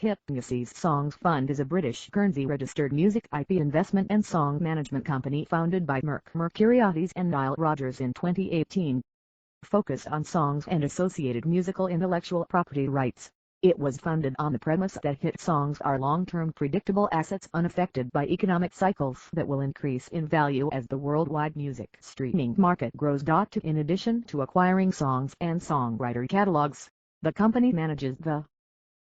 Hypnosis Songs Fund is a British Guernsey-registered music IP investment and song management company founded by Mercuriades and Nile Rodgers in 2018. Focus on songs and associated musical intellectual property rights. It was funded on the premise that hit songs are long-term predictable assets unaffected by economic cycles that will increase in value as the worldwide music streaming market grows. In addition to acquiring songs and songwriter catalogs, the company manages the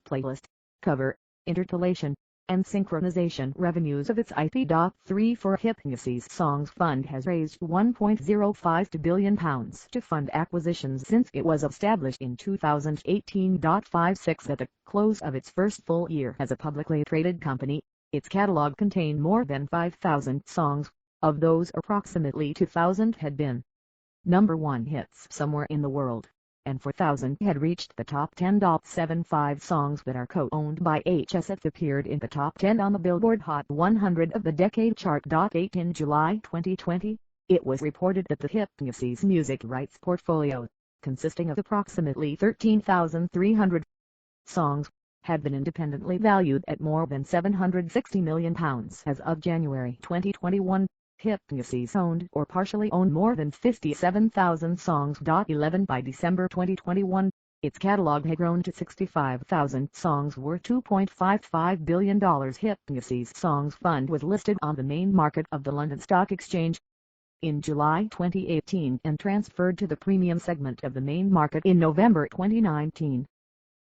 playlist, cover, interpolation, and synchronization revenues of its IP. 3 For Hypnosis Songs Fund has raised £1.05 billion to fund acquisitions since it was established in 2018. 56 At the close of its first full year as a publicly traded company, its catalog contained more than 5,000 songs. Of those, approximately 2,000 had been number 1 hits somewhere in the world, and 4,000 had reached the top 10. 75 songs that are co-owned by EHSAN appeared in the top 10 on the Billboard Hot 100 of the Decade chart. 8 In July 2020, it was reported that the Hypnosis music rights portfolio, consisting of approximately 13,300 songs, had been independently valued at more than £760 million. As of January 2021, Hypnosis owned or partially owned more than 57,000 songs. 11 By December 2021, its catalog had grown to 65,000 songs worth $2.55 billion. Hypnosis Songs Fund was listed on the main market of the London Stock Exchange in July 2018 and transferred to the premium segment of the main market in November 2019.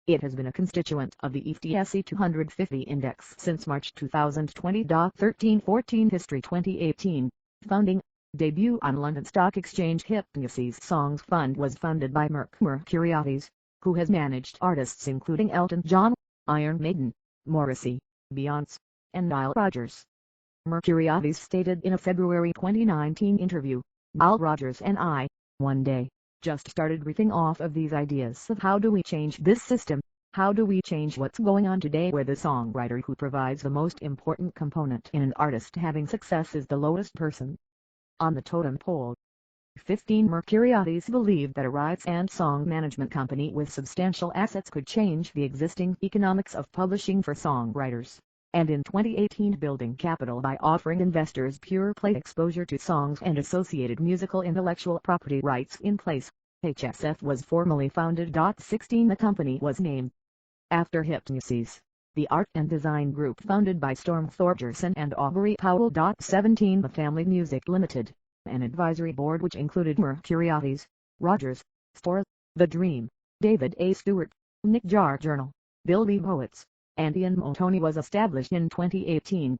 It has been a constituent of the FTSE 250 index since March 2020. 13-14 History 2018 Founding. Debut on London Stock Exchange. Hypnosis Songs Fund was funded by Mercuriades, who has managed artists including Elton John, Iron Maiden, Morrissey, Beyoncé, and Nile Rodgers. Mercuriades stated in a February 2019 interview, "Nile Rodgers and I, one day, just started riffing off of these ideas of how do we change this system, how do we change what's going on today where the songwriter who provides the most important component in an artist having success is the lowest person on the totem pole." 15 Mercuriades believed that a rights and song management company with substantial assets could change the existing economics of publishing for songwriters, and in 2018 building capital by offering investors pure play exposure to songs and associated musical intellectual property rights in place. HSF was formally founded. 16 The company was named after Hypnosis, the art and design group founded by Storm Thorgerson and Aubrey Powell. 17 The Family Music Limited, an advisory board which included Mercuriades, Rodgers, Storr, The Dream, David A. Stewart, Nick Jarjournal, Bill B. Poets, and Ian Montoni, was established in 2018.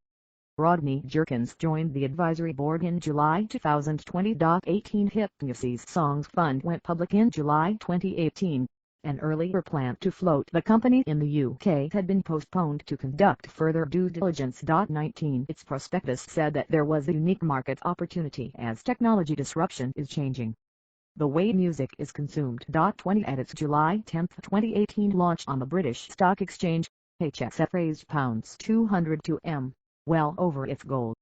Rodney Jerkins joined the advisory board in July 2020. 18 Hypnosis Songs Fund went public in July 2018. An earlier plan to float the company in the UK had been postponed to conduct further due diligence. 19 Its prospectus said that there was a unique market opportunity as technology disruption is changing the way music is consumed. 20 At its July 10, 2018 launch on the British Stock Exchange, HSF raised £202 million, well over its goal.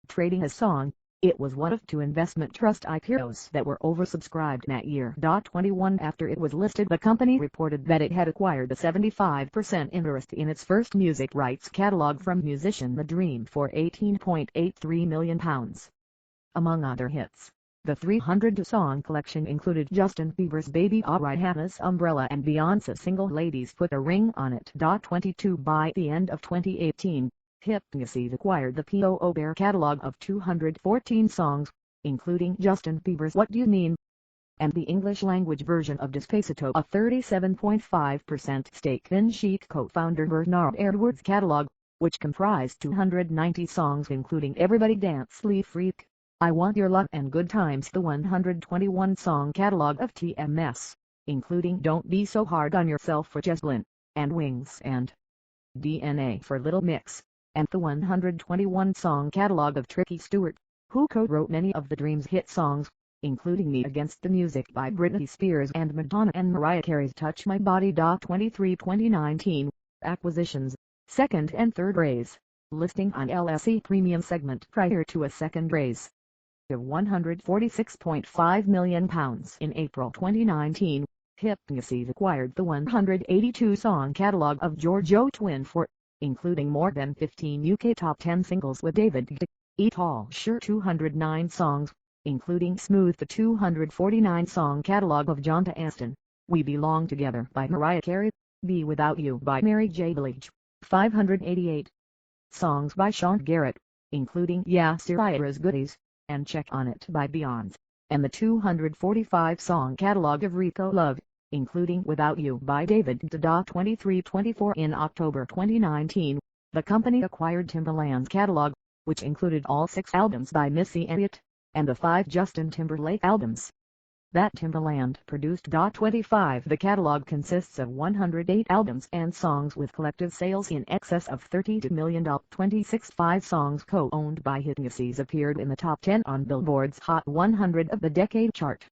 Trading as song, it was one of 2 investment trust IPOs that were oversubscribed that year. 21 After it was listed, the company reported that it had acquired the 75% interest in its first music rights catalog from musician The Dream for £18.83 million. Among other hits, the 300-song collection included Justin Bieber's Baby Alright, Hannah's Umbrella, and Beyoncé's single Ladies Put a Ring on It. 22 By the end of 2018, Hypnosis acquired the P.O. Bear catalog of 214 songs, including Justin Bieber's What Do You Mean, and the English-language version of Despacito. A 37.5% stake in Chic co-founder Bernard Edwards' catalog, which comprised 290 songs including Everybody Dance, Sleep Freak, I Want Your Love, and Good Times. The 121-song catalog of TMS, including Don't Be So Hard on Yourself for Jesslyn, and Wings and DNA for Little Mix, and the 121-song catalog of Tricky Stewart, who co-wrote many of The Dream's hit songs, including Me Against the Music by Britney Spears and Madonna and Mariah Carey's Touch My Body. 23 2019 Acquisitions, second and third raise, listing on LSE premium segment prior to a second raise of £146.5 million in April 2019. Hypnosis acquired the 182-song catalog of Giorgio Twinfort, including more than 15 UK top 10 singles with David Guetta, Et al. 209 songs, including Smooth, the 249-song catalog of John Aston, We Belong Together by Mariah Carey, Be Without You by Mary J. Blige, 588 songs by Sean Garrett, including Yeah Siria's Goodies, and Check On It by Beyonce, and the 245-song catalog of Rico Love, including Without You by David Guetta. 2324 In October 2019, the company acquired Timbaland's catalog, which included all 6 albums by Missy Elliott, and the 5 Justin Timberlake albums that Timbaland produced. 25 The catalog consists of 108 albums and songs with collective sales in excess of 32 million. 26 5 songs co-owned by Hypnosis appeared in the top 10 on Billboard's Hot 100 of the Decade chart.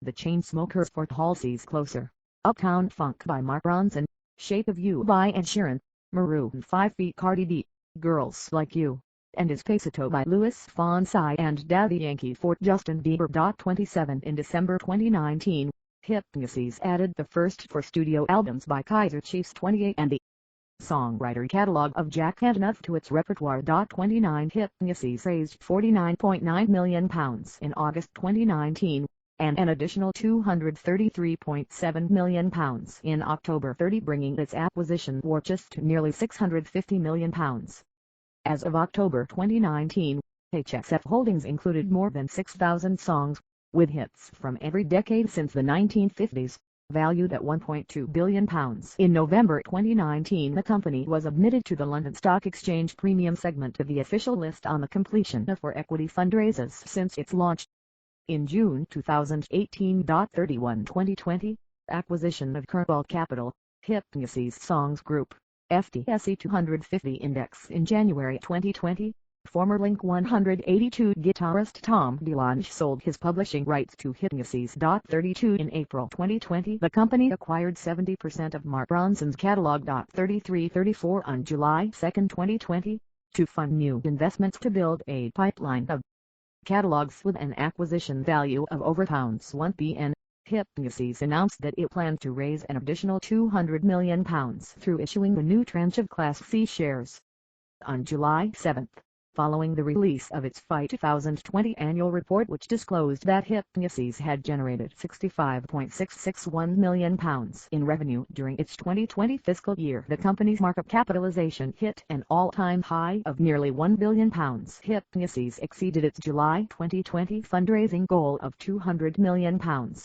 The Chainsmokers for Halsey's Closer, Uptown Funk by Mark Ronson, Shape of You by Ed Sheeran, Maroon 5 feat. Cardi B, Girls Like You, and Despacito by Luis Fonsi and Daddy Yankee for Justin Bieber. 27 In December 2019, Hypnosis added the first 4 studio albums by Kaiser Chiefs 28 and the songwriter catalog of Jack Antonoff to its repertoire. 29 Hypnosis raised £49.9 million in August 2019, and an additional £233.7 million in October 30, bringing its acquisition war chest to nearly £650 million. As of October 2019, HSF holdings included more than 6,000 songs, with hits from every decade since the 1950s, valued at £1.2 billion. In November 2019, the company was admitted to the London Stock Exchange premium segment of the official list on the completion of 4 equity fundraisers since its launch. In June 2018. 31/2020, acquisition of Kerbal Capital, Hypnosis Songs Group, FTSE 250 Index. In January 2020, former Blink 182 guitarist Tom DeLonge sold his publishing rights to Hypnosis. 32 In April 2020, the company acquired 70% of Mark Ronson's catalog. 33/34 On July 2, 2020, to fund new investments to build a pipeline of catalogs with an acquisition value of over £1 billion. Hypnosis announced that it planned to raise an additional £200 million through issuing a new tranche of Class C shares. On July 7, following the release of its FY 2020 annual report, which disclosed that Hypnosis had generated £65.661 million in revenue during its 2020 fiscal year, the company's market capitalization hit an all-time high of nearly £1 billion. Hypnosis exceeded its July 2020 fundraising goal of £200 million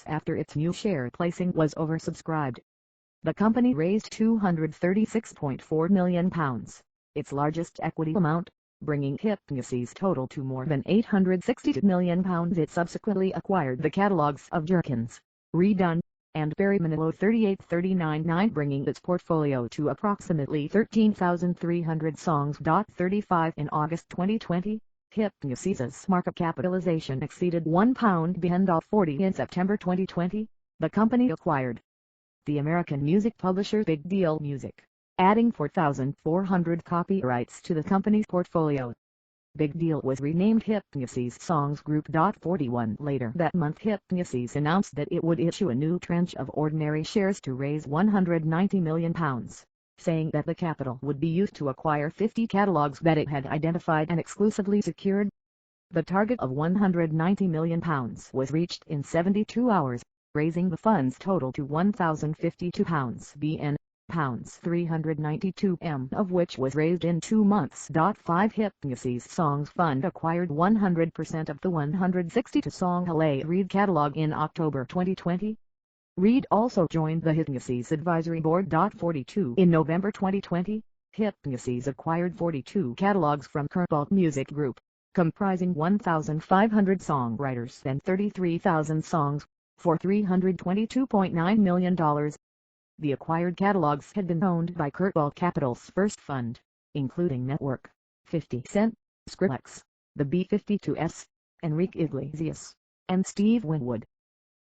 after its new share placing was oversubscribed. The company raised £236.4 million, its largest equity amount, bringing Hypnosis' total to more than £862 million. It subsequently acquired the catalogs of Jerkins, Redone, and Barry Manilow 3839, bringing its portfolio to approximately 13,300 songs. 35 In August 2020, Hypnosis' market capitalization exceeded £1 billion. 40 In September 2020, the company acquired the American music publisher Big Deal Music, adding 4,400 copyrights to the company's portfolio. Big Deal was renamed Hypnosis Songs Group. 41 Later that month, Hypnosis announced that it would issue a new tranche of ordinary shares to raise £190 million, saying that the capital would be used to acquire 50 catalogs that it had identified and exclusively secured. The target of £190 million was reached in 72 hours, raising the funds total to £1,052 billion. £392 of which was raised in 2 months. 5 Hypnosis Songs Fund acquired 100% of the 162-song LA Reid catalog in October 2020. Reid also joined the Hypnosis Advisory Board. 42 In November 2020, Hypnosis acquired 42 catalogs from Kerbal Music Group, comprising 1,500 songwriters and 33,000 songs, for $322.9 million. The acquired catalogs had been owned by Kerbal Capital's first fund, including Network, 50 Cent, Skrillex, the B-52s, Enrique Iglesias, and Steve Winwood.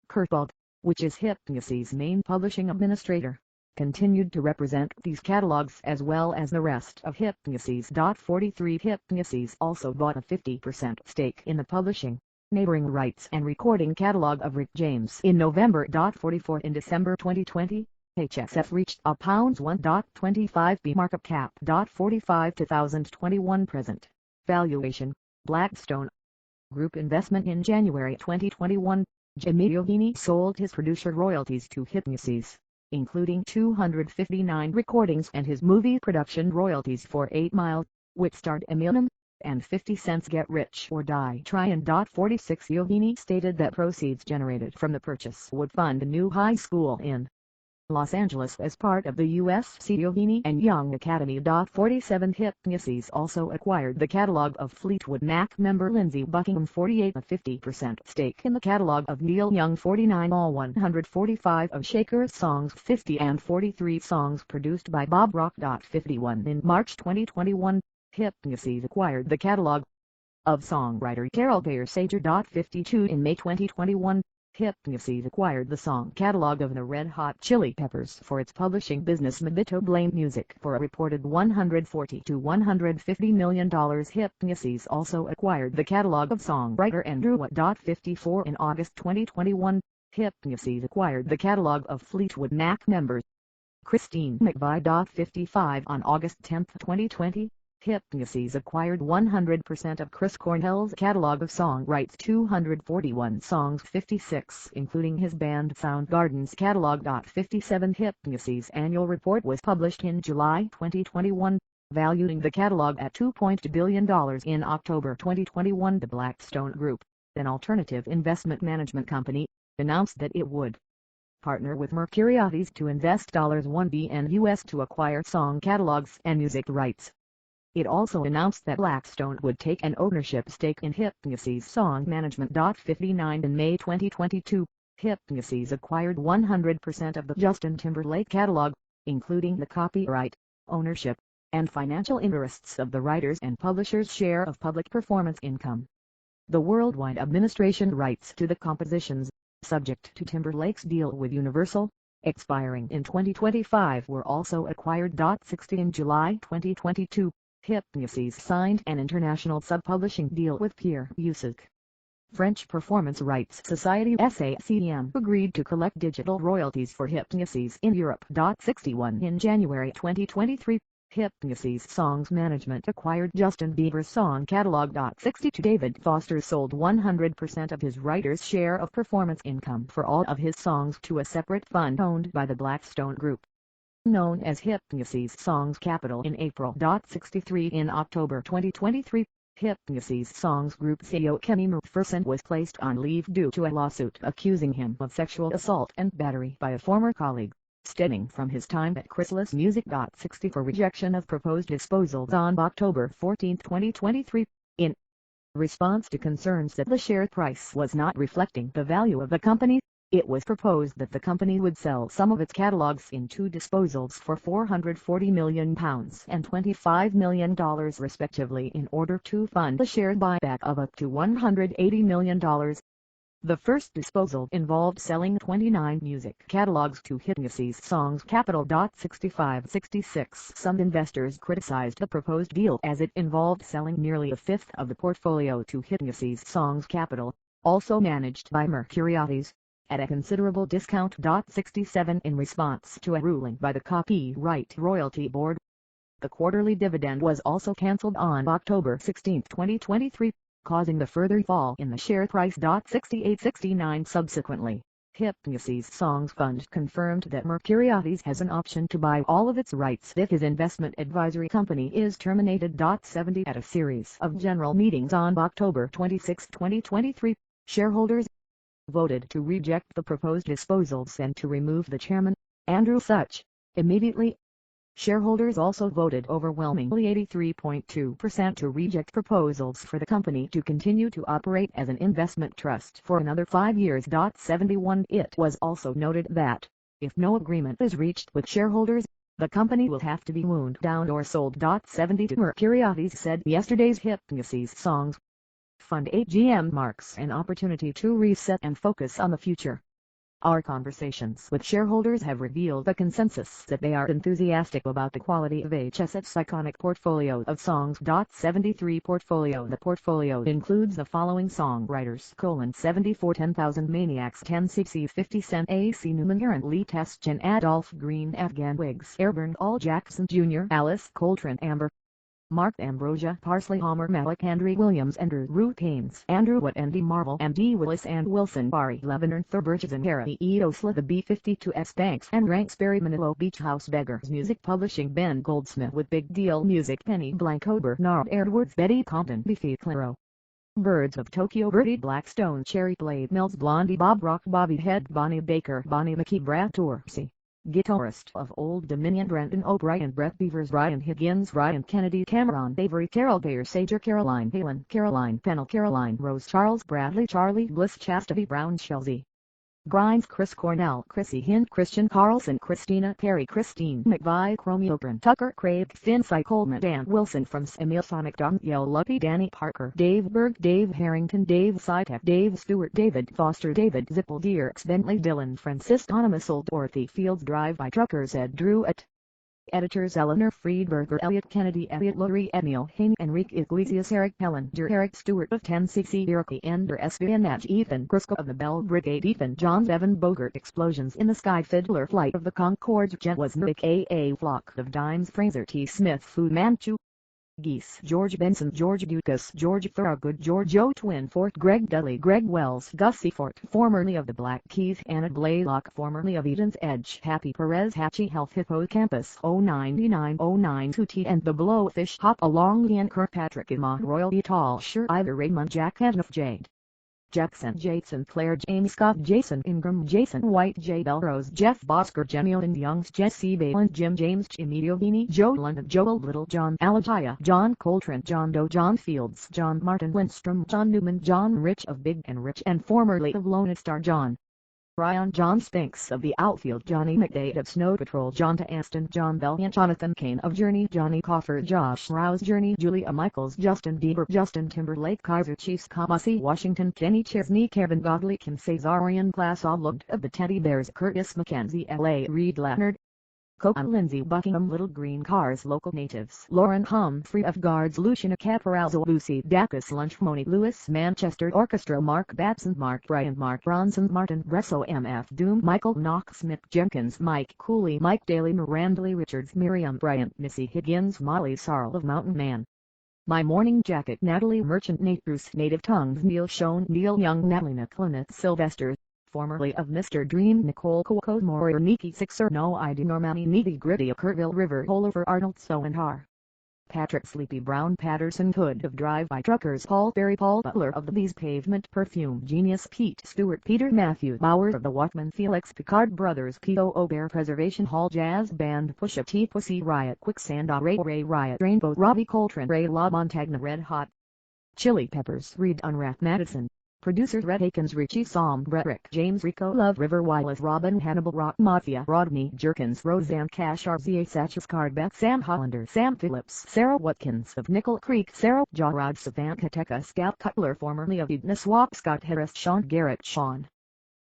Kerbal, which is Hypnosis' main publishing administrator, continued to represent these catalogs as well as the rest of Hypnosis. 43 Hypnosis also bought a 50% stake in the publishing, neighboring rights and recording catalog of Rick James in November. 44 In December 2020, HSF reached a £1.25b market cap. 45 2021 present valuation, Blackstone Group investment. In January 2021, Jimmy Iovine sold his producer royalties to Hypnosis, including 259 recordings and his movie production royalties for 8 Mile, which starred Eminem, and 50 Cent's Get Rich or Die Tryin'. 46 Iovine stated that proceeds generated from the purchase would fund a new high school in Los Angeles as part of the USC Iovine and Young Academy. 47 Hypnosis also acquired the catalog of Fleetwood Mac member Lindsey Buckingham 48, a 50% stake in the catalog of Neil Young 49, all 145 of Shaker's songs, 50 and 43 songs produced by Bob Rock. 51 In March 2021, Hypnosis acquired the catalog of songwriter Carol Bayer Sager. 52 In May 2021, Hypnosis acquired the song catalog of the Red Hot Chili Peppers for its publishing business Mobito Blame Music for a reported $140 to $150 million. Hypnosis also acquired the catalog of songwriter Andrew Watt. 54 In August 2021, Hypnosis acquired the catalog of Fleetwood Mac members Christine McVie. 55 On August 10, 2020, Hypnosis acquired 100% of Chris Cornell's catalog of songwrites, 241 songs, 56 including his band Soundgarden's catalog. 57 Hypnosis annual report was published in July 2021, valuing the catalog at $2.2 billion. In October 2021, the Blackstone Group, an alternative investment management company, announced that it would partner with Mercuriades to invest $1 billion US to acquire song catalogs and music rights. It also announced that Blackstone would take an ownership stake in Hypnosis Song Management. 59 In May 2022, Hypnosis acquired 100% of the Justin Timberlake catalog, including the copyright, ownership, and financial interests of the writers and publishers' share of public performance income. The worldwide administration rights to the compositions, subject to Timberlake's deal with Universal, expiring in 2025, were also acquired. 60 In July 2022, Hypnosis signed an international sub-publishing deal with Pierre Music. French Performance Rights Society (SACM) agreed to collect digital royalties for Hypnosis in Europe. 61 In January 2023, Hypnosis Songs Management acquired Justin Bieber's song catalog. 62 David Foster sold 100% of his writer's share of performance income for all of his songs to a separate fund owned by the Blackstone Group, known as Hypnosis Songs Capital, in April. 63 In October 2023, Hypnosis Songs Group CEO Kenny Mcpherson was placed on leave due to a lawsuit accusing him of sexual assault and battery by a former colleague, stemming from his time at Chrysalis Music. 64 Rejection of proposed disposals on October 14, 2023, in response to concerns that the share price was not reflecting the value of the company, it was proposed that the company would sell some of its catalogs in 2 disposals for £440 million and $25 million respectively, in order to fund a share buyback of up to $180 million. The first disposal involved selling 29 music catalogs to Hypnosis Songs Capital. 65-66 Some investors criticized the proposed deal as it involved selling nearly a fifth of the portfolio to Hypnosis Songs Capital, also managed by Mercuriades, at a considerable discount. 67 In response to a ruling by the Copyright Royalty Board, the quarterly dividend was also cancelled on October 16, 2023, causing the further fall in the share price. 68-69 Subsequently, Hypnosis Songs Fund confirmed that Mercuriades has an option to buy all of its rights if his investment advisory company is terminated. 70 At a series of general meetings on October 26, 2023, shareholders voted to reject the proposed disposals and to remove the chairman, Andrew Such, immediately. Shareholders also voted overwhelmingly 83.2% to reject proposals for the company to continue to operate as an investment trust for another 5 years. 71 It was also noted that, if no agreement is reached with shareholders, the company will have to be wound down or sold. 72 Mercuriades said yesterday's Hypnosis Songs Fund AGM marks an opportunity to reset and focus on the future. Our conversations with shareholders have revealed a consensus that they are enthusiastic about the quality of HSN's iconic portfolio of songs. 73 portfolio. The portfolio includes the following songwriters: 74 10,000 Maniacs 10cc 50 Cent AC Newman Aaron Lee Testchen Adolph Green Afghan Wigs Airburn Al Jackson Jr. Alice Coltrane Amber Mark Ambrosia Parsley Homer Malik Andrew Williams Andrew Root Haynes Andrew Watt Andy Marvel Andy Willis and Wilson Barry Lebanon Thurberges and Harry Edo-Sla the B-52S Banks and Ranksberry Manilo Beach House Beggars Music Publishing Ben Goldsmith with Big Deal Music Penny Blanco Bernard Edwards Betty Compton Beefy Claro Birds of Tokyo Bertie Blackstone Cherry Blade Mills Blondie Bob Rock Bobby Head Bonnie Baker Bonnie McKee Brad Torcy Guitarist of Old Dominion Brendan O'Brien Brett Beavers Ryan Higgins Ryan Kennedy Cameron Avery Carol Bayer Sager Caroline Halen Caroline Pennell Caroline Rose Charles Bradley Charlie Bliss Chastity Brown Chelsea Grimes Chris Cornell Chrissy Hint Christian Carlson Christina Perry Christine McVie Chromeo Bryn Tucker Craig Finn Cy Coleman Dan Wilson from Emil Sonic Don Yell Lucky Danny Parker Dave Berg Dave Harrington Dave Sytek Dave Stewart David Foster David Zippel Dierks Bentley Dylan Francis Anonymous Old Dorothy Fields Drive by Truckers Ed Drew at Editors Eleanor Friedberger Elliot Kennedy Elliot Lurie Emil Haney Enrique Iglesias Eric Hellinger Eric Stewart of 10cc Iraqi Ender Espionage Ethan Crisco of the Bell Brigade Ethan Johns Evan Bogart Explosions in the Sky Fiddler Flight of the Conchords Jen Wozniak A.A. Flock of Dimes Fraser T. Smith Fu Manchu Geese George Benson George Dukas George Thorogood George O. Twin Fort Greg Dudley Greg Wells Gussie Fort formerly of the Black Keys Anna Blaylock formerly of Eden's Edge Happy Perez Hatchie Health Hippocampus 099-092T and the Blowfish Hop along Ian Kirkpatrick Emma Royal Tall Sure Ivor Raymond Jack Hanif Jade Jackson Jason Claire Jamie Scott Jason Ingram Jason White J. Belrose Jeff Bosker Jemio and Youngs Jesse Balin Jim James Emilio Vini Joe London Joel Little John Alajaya John Coltrane John Doe John Fields John Martin Lindstrom John Newman John Rich of Big and Rich and formerly of Lone Star John Ryan John Spinks of the Outfield Johnny McDade of Snow Patrol John to Aston John Bellion Jonathan Kane of Journey Johnny Coffer Josh Rouse Journey Julia Michaels Justin Bieber Justin Timberlake Kaiser Chiefs Kamasi Washington Kenny Chesney Kevin Godley Kim Cesarian Class All Looked of the Teddy Bears Curtis McKenzie L.A. Reed Leonard Cohen Lindsay Buckingham Little Green Cars Local Natives Lauren Humphrey of Guards Luciana Caporazzo Lucy Dacus Lunch Moni Lewis Manchester Orchestra Mark Batson Mark Bryan Mark Bronson Martin Bresso MF Doom Michael Knox Mick Jenkins Mike Cooley Mike Daly Miranda Lee Richards Miriam Bryant Missy Higgins Molly Sarl of Mountain Man My Morning Jacket Natalie Merchant Nate Bruce Native Tongues Neil Schoen Neil Young Natalie Nicolina Sylvester formerly of Mr. Dream Nicole Coco Moyer Nikki Sixer No ID Normani Nitty Gritty of Kerrville River Oliver Arnold Soenhar Patrick Sleepy Brown Patterson Hood of Drive-By Truckers Paul Berry Paul Butler of the Bees Pavement Perfume Genius Pete Stewart Peter Matthew Bauer of the Walkman Felix Picard Brothers P.O. Bear Preservation Hall Jazz Band Pusha T Pussy Riot Quicksand Ray Riot Rainbow Robbie Coltrane Ray La Montagna Red Hot Chili Peppers Reed Unwrap Madison Producers Red Akins Richie Psalm Brett Rick James Rico Love River Wireless Robin Hannibal Rock Mafia Rodney Jerkins Roseanne Cash RZA Satchels Cardback Sam Hollander Sam Phillips Sarah Watkins of Nickel Creek Sarah Jarrod Savanka Teka Scout Cutler formerly of Eden Swap Scott Harris Sean Garrett Sean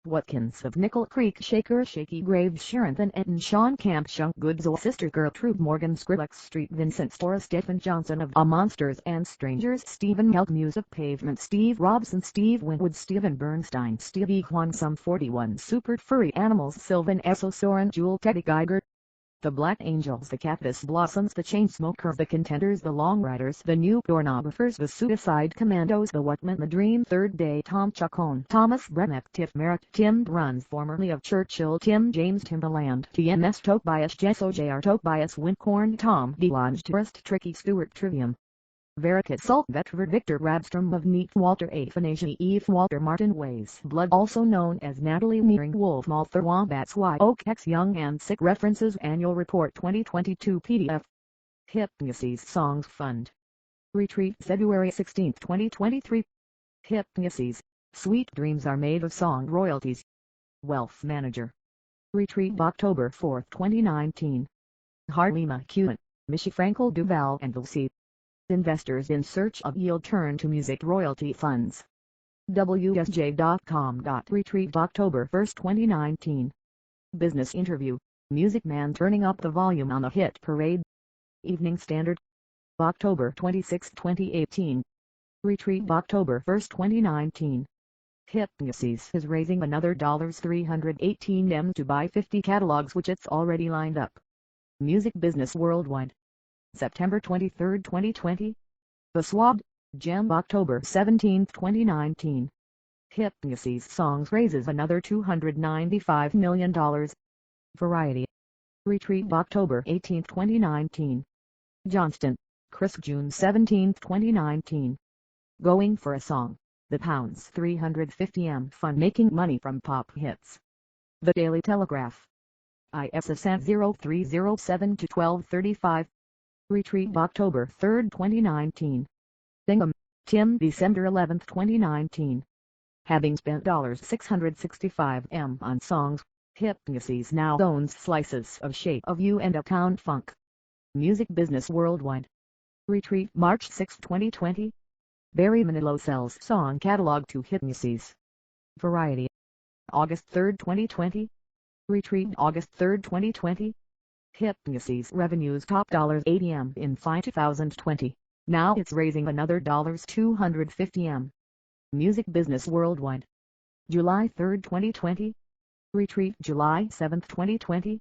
Watkins of Nickel Creek Shaker Shaky Graves Sharonton Etten Sean Camp Shunk Goodsell Sister Gertrude Morgan Skrillex Street Vincent Stora Stephen Johnson of A Monsters and Strangers Stephen Helt Muse of Pavement Steve Robson Steve Winwood Stephen Bernstein Steve E. Kwan Sum 41 Super Furry Animals Sylvan Esso Soren Jewel Teddy Geiger The Black Angels The Cactus Blossoms The Chainsmokers The Contenders The Long Riders The New Pornographers The Suicide Commandos The Whatman The Dream Third Day Tom Chacon Thomas Brenneck Tiff Merritt Tim Bruns formerly of Churchill Tim James Timberland TMS Tobias Jesso Jr Tobias Wincorn Tom DeLonge Tourist Tricky Stewart Trivium Vericat Salt Vetrivert Victor Rabstrom of Neat Walter Afanasian Eve Walter Martin Ways Blood also known as Natalie Meering Wolf Malther Wombats Y Oak X Young and Sick References Annual Report 2022 PDF Hypnosis Songs Fund Retreat February 16, 2023 Hypnosis Sweet Dreams Are Made of Song Royalties Wealth Manager Retreat October 4, 2019 Harlema Cuen, Michi Frankel Duval and Dulcie Investors in search of yield turn to music royalty funds. WSJ.com. Retrieved October 1, 2019. Business interview. Music Man turning up the volume on the hit parade. Evening Standard. October 26, 2018. Retrieved October 1, 2019. Hypnosis is raising another $318M to buy 50 catalogs which it's already lined up. Music Business Worldwide. September 23, 2020. The Swab. Gem October 17, 2019. Hypnosis Songs raises another $295 million. Variety. Retrieved October 18, 2019. Johnston, Chris. June 17, 2019. Going for a Song. The Pounds 350M Fun Making Money from Pop Hits. The Daily Telegraph. ISSN 0307-1235. Retrieved October 3, 2019. Bingham, Tim. December 11, 2019. Having spent $665M on songs, Hypnosis now owns slices of Shape of You and Uptown Funk. Music Business Worldwide. Retrieved March 6, 2020. Barry Manilow sells song catalog to Hypnosis. Variety. August 3, 2020. Retrieved August 3, 2020. Hypnosis revenues top $80M in 2020. Now it's raising another $250M. Music Business Worldwide. July 3, 2020. Retrieved July 7, 2020.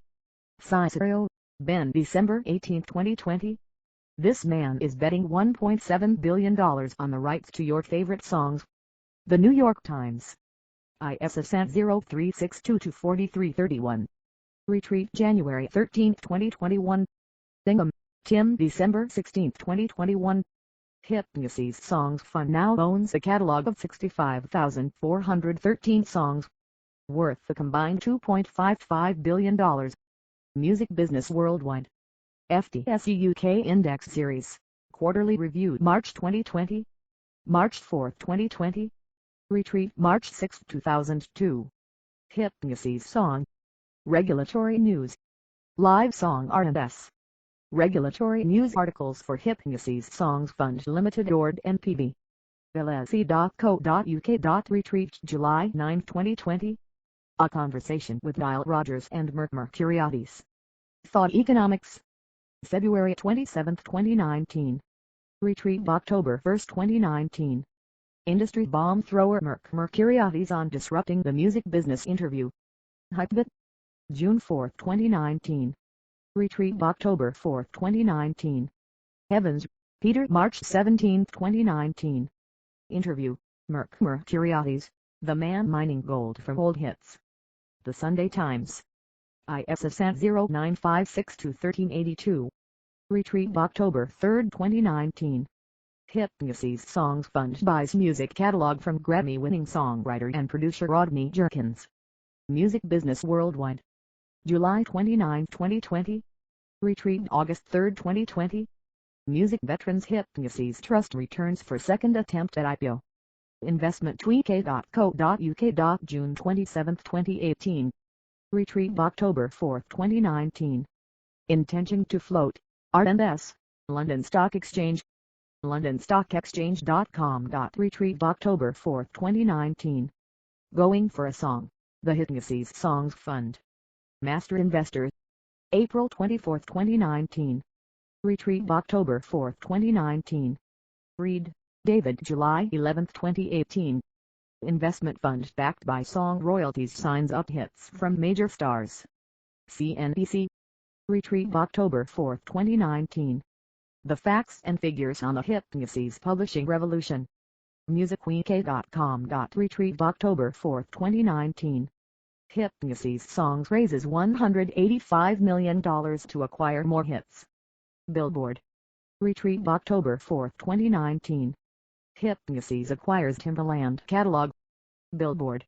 Cicero, Ben. December 18, 2020. This man is betting $1.7 billion on the rights to your favorite songs. The New York Times. ISSN 0362-4331. Retrieved January 13, 2021. Bingham, Tim. December 16, 2021. Hypnosis Songs Fund now owns a catalog of 65,413 songs, worth a combined $2.55 billion. Music Business Worldwide. FTSE UK Index Series, Quarterly Review March 2020. March 4, 2020. Retrieved March 6, 2002. Hypnosis Song. Regulatory News. Live Song R&S. Regulatory News Articles for Hypnosis Songs Fund Limited or NPV. LSE.co.uk. Retrieved July 9, 2020. A conversation with Nile Rodgers and Mercuriadis. Thought Economics. February 27, 2019. Retrieved October 1, 2019. Industry bomb thrower Mercuriadis on disrupting the music business interview. Hypebit. June 4, 2019. Retrieved October 4, 2019. Evans, Peter. March 17, 2019. Interview. Mercuriadis, the man mining gold from old hits. The Sunday Times. ISSN 0956-1382. Retrieved October 3, 2019. Hypnosis Songs Fund buys music catalog from Grammy-winning songwriter and producer Rodney Jerkins. Music Business Worldwide. July 29, 2020. Retrieved August 3, 2020. Music Veterans Hypnosis Trust returns for second attempt at IPO. Investment TAWFIQUE.co.uk. June 27, 2018. Retrieved October 4, 2019. Intention to float. R&S. London Stock Exchange. LondonStockExchange.com. Retrieved October 4, 2019. Going for a Song. The Hypnosis Songs Fund. Master Investors. April 24, 2019. Retrieved October 4, 2019. Reed, David. July 11, 2018. Investment fund backed by song royalties signs up hits from major stars. CNBC. Retrieved October 4, 2019. The Facts and Figures on the Hypnosis Publishing Revolution. MusicWeek.com. Retrieved October 4, 2019. Hypnosis Songs raises $185 million to acquire more hits. Billboard. Retrieved October 4, 2019. Hypnosis acquires Timbaland catalog. Billboard.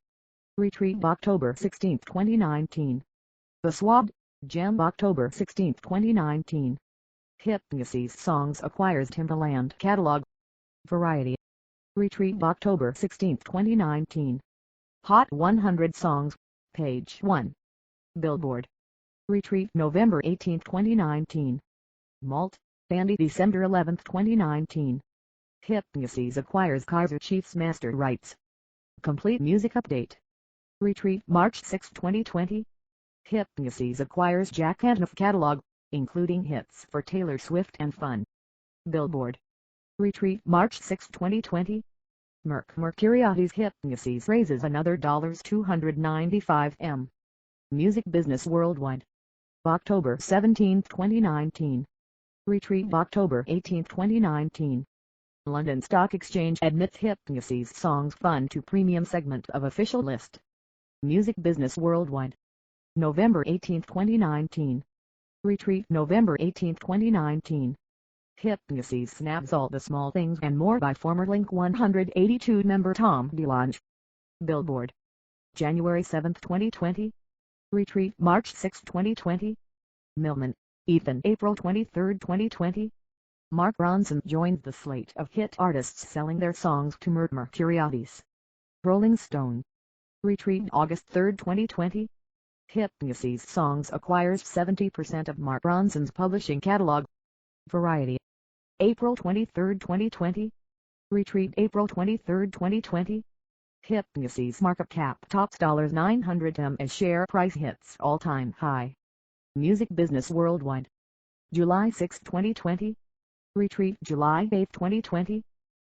Retrieved October 16, 2019. The Swab. Gem October 16, 2019. Hypnosis Songs acquires Timbaland catalog. Variety. Retrieved October 16, 2019. Hot 100 Songs, page 1. Billboard. Retrieved November 18, 2019. Malt, Bandy. December 11, 2019. Hypnosis acquires Kaiser Chiefs master rights. Complete music update. Retreat March 6, 2020. Hypnosis acquires Jack Antonoff catalog, including hits for Taylor Swift and Fun. Billboard. Retreat March 6, 2020. Mercuriades Hypnosis raises another $295M. Music Business Worldwide. October 17, 2019. Retreat October 18, 2019. London Stock Exchange admits Hypnosis Songs Fund to premium segment of official list. Music Business Worldwide. November 18, 2019. Retreat November 18, 2019. Hypnosis snaps all the small things and more by former Blink 182 member Tom DeLonge. Billboard. January 7, 2020. Retreat March 6, 2020. Millman, Ethan April 23, 2020. Mark Ronson joins the slate of hit artists selling their songs to Mercuriades. Rolling Stone. Retreat August 3, 2020. Hypnosis Songs acquires 70% of Mark Ronson's publishing catalog. Variety. April 23, 2020. Retreat April 23, 2020. Hypnosis market cap tops $900M as share price hits all-time high. Music Business Worldwide. July 6, 2020. Retreat July 8, 2020.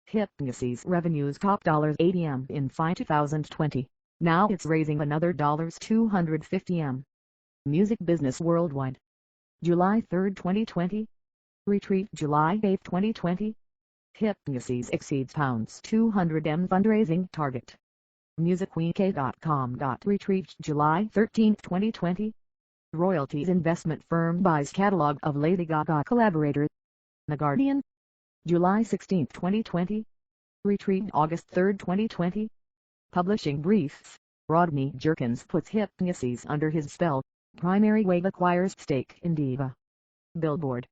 Hypnosis revenues top $80M in FY 2020. Now it's raising another $250M. Music Business Worldwide. July 3, 2020. Retreat July 8, 2020. Hypnosis exceeds £200M fundraising target. MusicWeek.com. Retreat July 13, 2020. Royalties investment firm buys catalog of Lady Gaga collaborators. The Guardian. July 16, 2020. Retreat August 3, 2020. Publishing briefs. Rodney Jerkins puts Hypnosis under his spell. Primary Wave acquires stake in Diva. Billboard.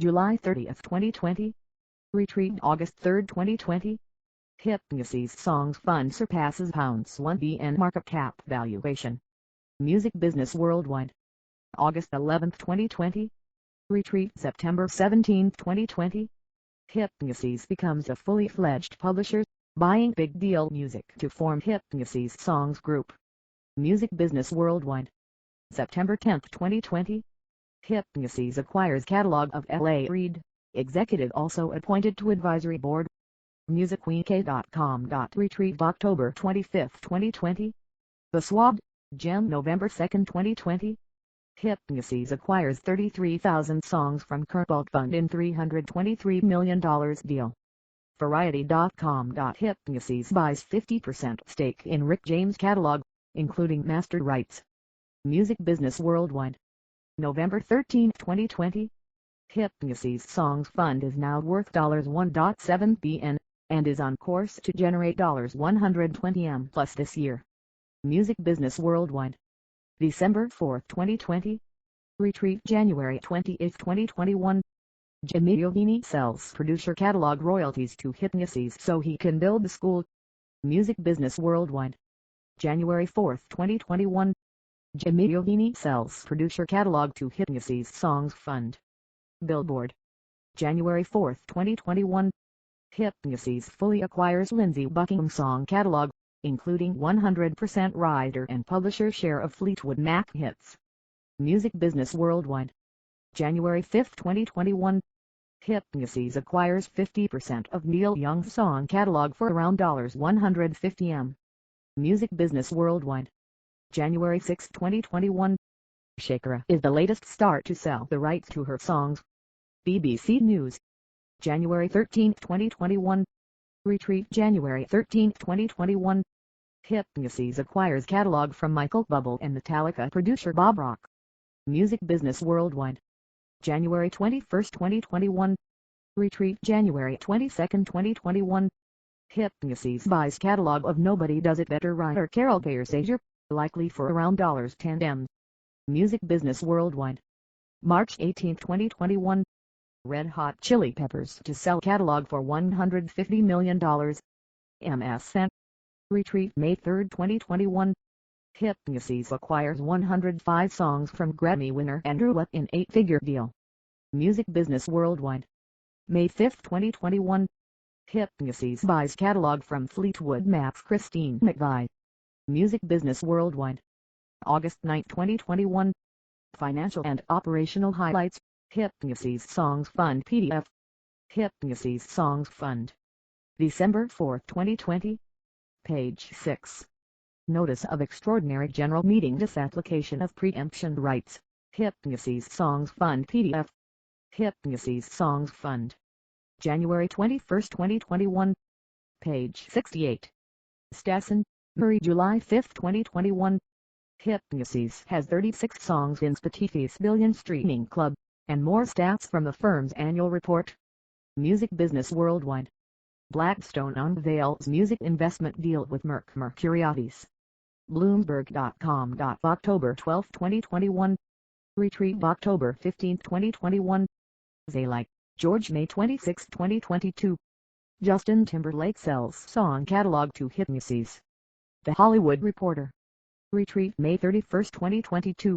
July 30, 2020. Retreat August 3, 2020. Hypnosis Songs Fund surpasses £1 billion market cap valuation. Music Business Worldwide. August 11, 2020. Retreat September 17, 2020. Hypnosis becomes a fully fledged publisher, buying Big Deal Music to form Hypnosis Songs Group. Music Business Worldwide. September 10, 2020. Hypnosis acquires catalog of L.A. Reid, executive also appointed to advisory board. MusicWeek.com. Retreat October 25, 2020. The Swab, Gem November 2, 2020. Hypnosis acquires 33,000 songs from Cobalt Fund in $323 million deal. Variety.com. Hypnosis buys 50% stake in Rick James catalog, including master rights. Music Business Worldwide. November 13, 2020. Hypnosis Songs Fund is now worth $1.7 billion, and is on course to generate $120M plus this year. Music Business Worldwide. December 4, 2020. Retreat January 28, 2021. Giovanni sells producer catalog royalties to Hypnosis so he can build the school. Music Business Worldwide. January 4, 2021. Giovanni sells producer catalog to Hypnosis Songs Fund. Billboard. January 4, 2021. Hypnosis fully acquires Lindsey Buckingham's song catalog, including 100% writer and publisher share of Fleetwood Mac hits. Music Business Worldwide. January 5, 2021. Hypnosis acquires 50% of Neil Young's song catalog for around $150M. Music Business Worldwide. January 6, 2021. Shakira is the latest star to sell the rights to her songs. BBC News. January 13, 2021. Retreat January 13, 2021. Hypnosis acquires catalog from Michael Bublé and Metallica producer Bob Rock. Music Business Worldwide. January 21, 2021. Retreat January 22, 2021. Hypnosis buys catalog of Nobody Does It Better writer Carol Sager, likely for around $10M. Music Business Worldwide. March 18, 2021. Red Hot Chili Peppers to sell catalog for $150 million. MSN. Retreat May 3, 2021. Hypnosis acquires 105 songs from Grammy winner Andrew Watt in 8-figure deal. Music Business Worldwide. May 5, 2021. Hypnosis buys catalog from Fleetwood Mac's Christine McVie. Music Business Worldwide. August 9, 2021. Financial and operational highlights. Hypnosis Songs Fund PDF. Hypnosis Songs Fund. December 4, 2020. Page 6. Notice of Extraordinary General Meeting Disapplication of Preemption Rights. Hypnosis Songs Fund PDF. Hypnosis Songs Fund. January 21, 2021. Page 68. Stassen, Murray July 5, 2021. Hypnosis has 36 songs in Spotify's Billion Streaming Club, and more stats from the firm's annual report. Music Business Worldwide. Blackstone unveils music investment deal with Mercuriades. Bloomberg.com. October 12, 2021. Retreat October 15, 2021. Zalike, George May 26, 2022. Justin Timberlake sells song catalog to Hypnosis. The Hollywood Reporter. Retreat May 31, 2022.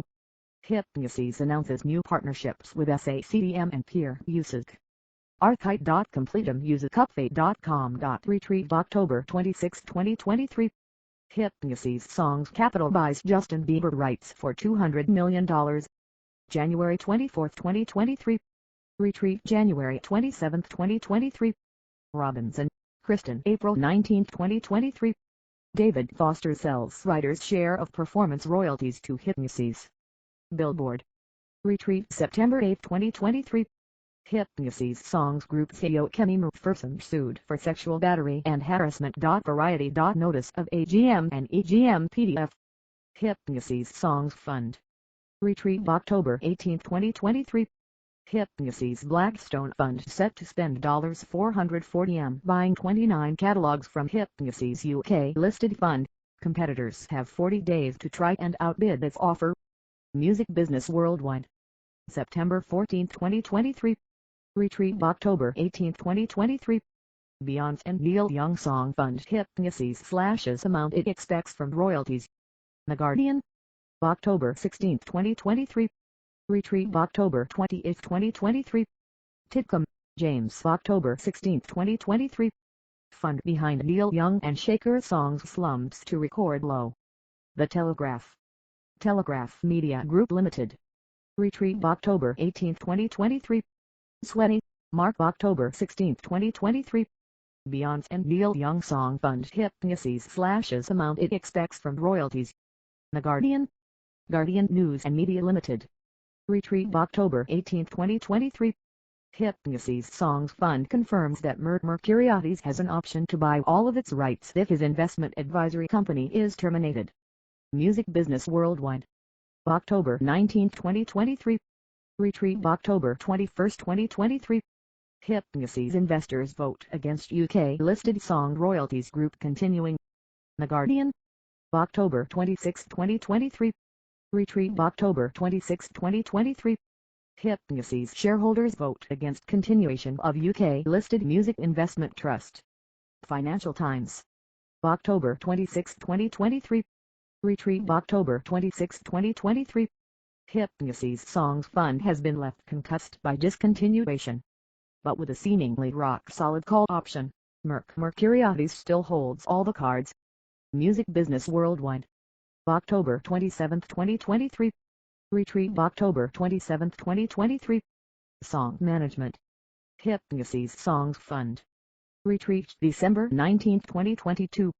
Hypnosis announces new partnerships with SACDM and Peer Music. Archite.completemusic.upfate.com. Retreat October 26, 2023. Hypnosis Songs Capital buys Justin Bieber rights for $200 million. January 24, 2023. Retreat January 27, 2023. Robinson, Kristen April 19, 2023. David Foster sells writer's share of performance royalties to Hypnosis. Billboard. Retreat September 8, 2023. Hypnosis Songs Group CEO Kenny McPherson sued for sexual battery and harassment. Variety. Notice of AGM and EGM PDF. Hypnosis Songs Fund. Retreat October 18, 2023. Hypnosis Blackstone Fund set to spend $440 buying 29 catalogs from Hypnosis UK listed fund. Competitors have 40 days to try and outbid its offer. Music Business Worldwide. September 14, 2023. Retreat October 18, 2023. Beyonce and Neil Young Song Fund Hypnosis slashes amount it expects from royalties. The Guardian. October 16, 2023. Retreat October 28, 2023. Tidcom, James October 16, 2023. Fund behind Neil Young and Shaker songs slumps to record low. The Telegraph. Telegraph Media Group Limited. Retreat October 18, 2023. Sweaty, Mark October 16, 2023. Beyonce and Neil Young Song Fund Hypnosis slashes amount it expects from royalties. The Guardian. Guardian News and Media Limited. Retreat October 18, 2023. Hypnosis Songs Fund confirms that Mercuriades has an option to buy all of its rights if his investment advisory company is terminated. Music Business Worldwide. October 19, 2023. Retreat October 21, 2023. Hypnosis investors vote against UK-listed song royalties group continuing. The Guardian. October 26, 2023. Retreat October 26, 2023. Hypnosis shareholders vote against continuation of UK-listed music investment trust. Financial Times. October 26, 2023. Retreat October 26, 2023. Hypnosis Songs Fund has been left concussed by discontinuation. But with a seemingly rock-solid call option, Mercuriades still holds all the cards. Music Business Worldwide. October 27, 2023. Retreat October 27, 2023. Song Management. Hypnosis Songs Fund. Retreat December 19, 2022.